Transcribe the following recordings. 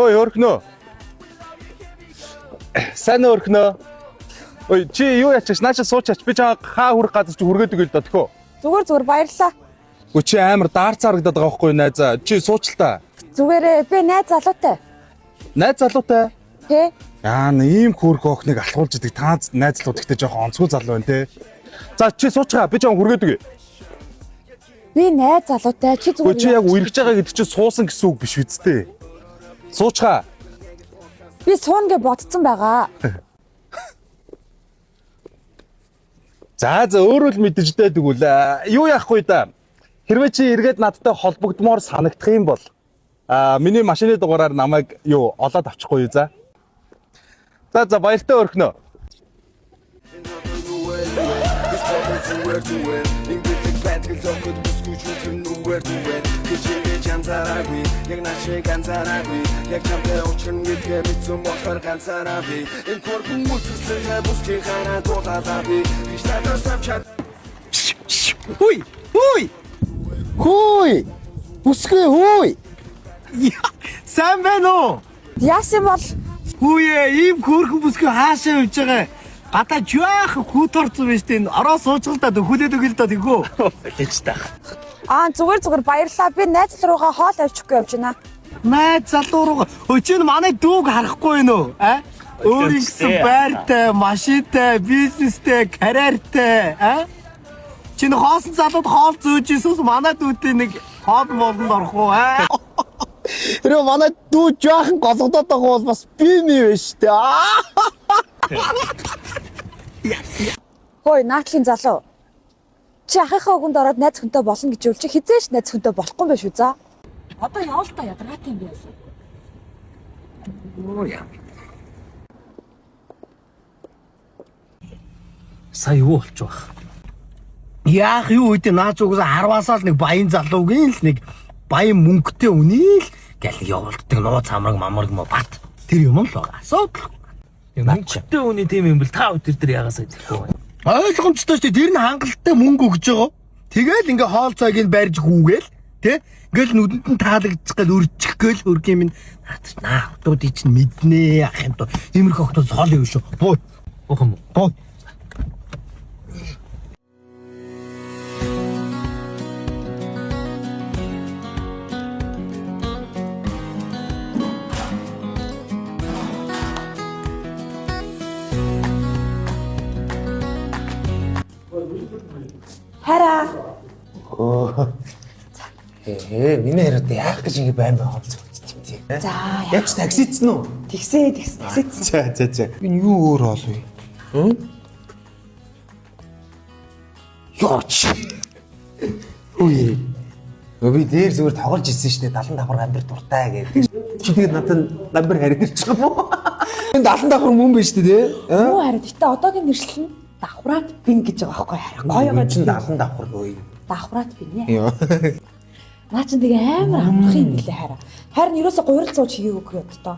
Ой, өрхнөө. Сайн өрхнөө. Ой, чи юу ячаач? Наач суучаач. Би чаа хаа хүрэх газар чи хүргээдэг л да тэхөө. Зүгээр баярлалаа. Өө чи амар даарц харагдаад байгаа байхгүй найзаа. Чи сууч л та. Зүгээрээ би найз залуутай. Найз залуутай? Тэ? Ийм хөөрх охиныг алхуулж идэг та найзлууд ихтэй жоохон онцгой залуу байна те. За чи суучгаа би жоохон хүргээдэг. Би найз залуутай чи зүгээр. Өө чи яг үргэж байгаа гэдэг чи суусан гэсэн үг биш үсттэй. Суучгаа. Би суuna гэж бодсон байгаа. За өөрөө л мэдэж дээ тэгвэл юу яахгүй да. Хэрвээ чи эргээд надтай холбогдмоор санагдах юм бол миний машины дугаараар намайг олоод авчихгүй юу за. За баяртай өрхнөө. Хөөе. Үсгээ хөөе. Сайн байна уу? Яасан бол Хөөе, ийм хөөрхөн бүсгүй хаашаа явж байгаа. Гадаа жаахан хүүт орцсон байж тэн ороо суучгалдаад хүлээд өгөл доо тэгөө. Лэж таах. зүгээр баярлалаа. Би найз руугаа хоол авчихгүй явж байна. Найз залуу руу. Өчигдөр манай дүүг харахгүй байна уу? Өөрийн гэсэн байртай, машинтай, бизнестэй, карьертай, Чинь хоосон залууд хоол зөөж иесус манай дүүтэй нэг хоол молонд орох уу, Тэрөө манай дүү жаахан голгодоод байгаа бол бас би байна шүү дээ. Хөөе, наатлын залуу. Чи ахыхаа өгөнд ороод найз хүнтэй болно гэж үл чи хизээш найз хүнтэй болохгүй юм биш үү за? Одоо явал та ядаргаатай юм байсан. Сая юу болж байгаа? Яах юу үгүй наач угсаа харвасаал нэг баян залуугийн л нэг баян мөнгөтэй үнийл гэл явуулдаг нууц хамраг мамраг бат. Тэр юм л байгаа. Асуудал. Мөнгөтэй үний тийм юм бол та өдөр дээр ягаасаа идэхгүй. Ойлгомжтой шүү дээ. Тэр нь хангалттай мөнгө өгж байгаа. Тэгэл ингээ хоол цайгийг барьж гүүгээл тий. Ингээл нүдэнд нь таалагдчих гэл өрчих гээл хөрг юм наа хотуудыг чинь мэднэ ах юм то. Иймэрхүү хотууд хоол юм шүү. Буу. Уух юм. Буу. Хараа. Миний яриад яах гэж ингэ баймаа хоолцох юм тий. За. Яаж таксицсэн үү? Тэгсээ. За. Энэ юу өөр хоол вэ? Яач. Үгүй. Би дээр зүгээр тоглож ирсэн шүү дээ. 70 давхар амбар дуртай гэдэг. Чи тэгээд надад амбар харид ирчих юм уу? Энэ 70 давхар мөн биш үү те? Юу хараад гэтээ одоогийн нэршил нь давхраад бин гэж байгаа байхгүй хараа. Гоё байгаа чинь 70 давхар гоё. Давхраад бин яа. Наа чи тэгээ амар амрах юм билээ хараа. Харин ерөөсө гурил зууч хийгээгүй юм доо.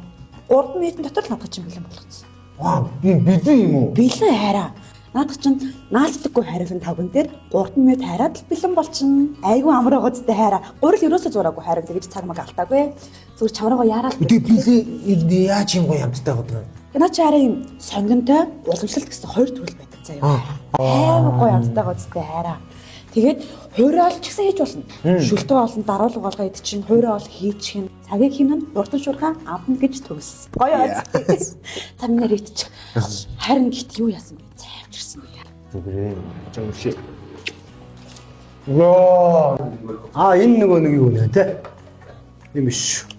3 минутын дотор л надад чинь бэлэн болгоцсон. Ваа, би бэлэн юм уу? Бэлэн хараа. Надад чинь наалддаггүй харилан тавган дээр 3 минут хараад л бэлэн болчихно. Айгүй амар байгаа зү хараа. Гурил ерөөсө зураагүй харин тэгэж цаг маг алдаагүй. Зүгээр чамраа яарал. Тэгээ бэлэн яаж юм гоё амттай байгаа юм. Наа чи хараа юм сонгонтой уламжлалт гэсэн хоёр төрөл байдаг заяа. Амар гоё амттай байгаа зү хараа. Тэгээд хуурай ол ч гэсэн хийж болно. Шүлтөө олон даруулга болгоо идэх чинь хуурай ол хийчих юм. Цагийг хийнэ урдан шуурхаа авна гэж төгс. Гоё аз. Тамнаар идчих. Харин гит юу яасан бэ? Цайвчирсан юм яа. Зүгээрээ. Жамши. Воо. Энэ нэг юу нэ тэ? Юм биш.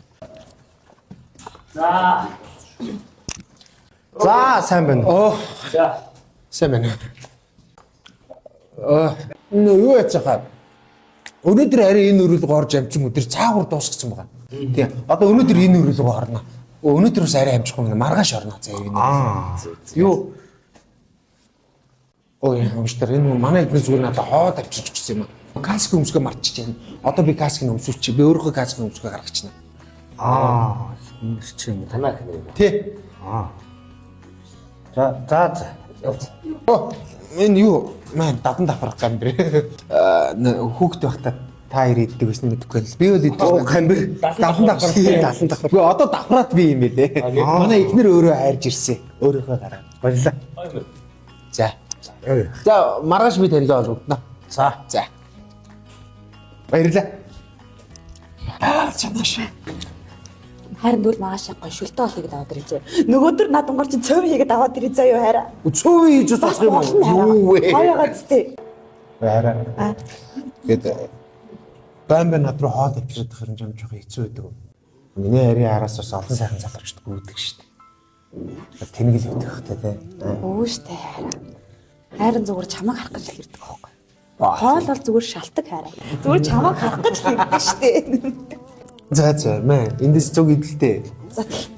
За, сайн байна. Сайн байна. Юу яж байгаа? Өнөөдөр арай энэ өрөөлгөө орж амчин өдөр цаагуур дуусгасан байгаа. Тийм. Одоо өнөөдөр энэ өрөөлгөө орно. Өнөөдрөөс арай амжихгүй юм. Маргааш орно заа энэ. Юу? Өөштөр энэ манай эдгээр зүгээр надад хоод авчиж өгсөн юм. Каск өмсгөө мартчих чинь. Одоо би каскыг өмсүүлчих. Би өөрөө каскыг өмсгөө гаргачихна. Энэ чинь танаа гэнэ юм. Тий. За. Энэ юу? Маань 70 давхар гамбэр. Хүүхэд байхдаа та хоёр иддэг гэсэн мэдэхгүй л. Би бол иддэг. Камбер. Давхан давхар. Давхан давхар. Үгүй одоо давхраад би юм байлээ. Манай эхнэр өөрөө хайрж ирсэн. Өөрийнхөө гараа. Баярлалаа. За. За маргааш би танилаа олгодно. За. Баярлалаа. Чанаш. Харин дүүл мааш гоё шүлтэ бол хийгээд аваад ирээ. Нөгөөдөр надангор чи цөв хийгээд аваад ирээ заа юу хараа. Цөв хийж усах юм уу? Юу вэ? Хаяагаад зү. Араа. Гэт бамбэ над руу хоол итгэж хөрөн жам жоох хэцүү байдаг. Миний ари араас бас олон сайхан залуучд гүйдэг шүү дээ. Тэнийг л өгөх хэрэгтэй те. Өө штэ хараа. Хайрын зүгээр чамайг харах гэж л ирдэг байхгүй. Хоол бол зүгээр шалтак хараа. Зүгээр чамайг харах гэж л ирдэг штэ. За мэ эндээс зүг идэлтэй.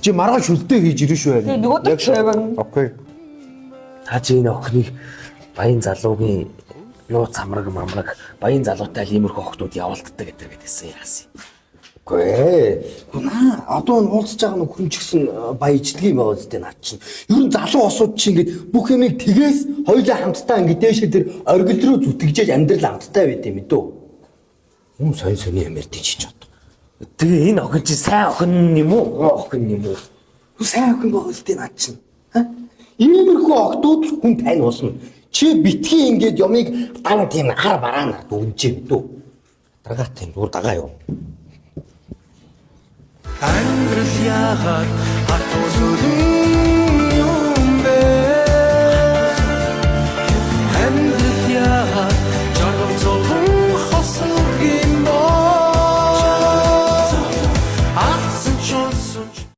Чи маргааш шүлтээ хийж ирэн шүү байл. Нөгөөдөр чэвэн. Окей. Та чи энэ охиныг баян залуугийн нууц амраг баян залуутай л иймэрхүү охтууд явуулддаг гэдэгсэн яасан. Үгүй ээ. Одоо уулзж байгаа нь хөрөмчгсөн баян ижлэг юм байгаа үстэй над чинь. Ер нь залуу осууд чинь ингээд бүх юмыг тгээс хоёулаа хамтдаа ингээд дээшээ тэр оргил руу зүтгэжээж амьдрал хамтдаа байд юм дөө. Сайн сони юмэр тийч чад. Тэгээ энэ охин чи сайн охин юм уу? Охин юм уу? Сайн охин байгаа үстэй над чинь. Иймэрхүү охтууд хүн тань уулна. Чи битгий ингээд юмыг дан тийм ар бараана дүнжээ дөө. Дагаа тийм зүгээр дагаа юу. Амьдрал яагаад хатуу зүрийн юм бэ? Амьдрал яагаад жагам зовлон хосон юм бэ?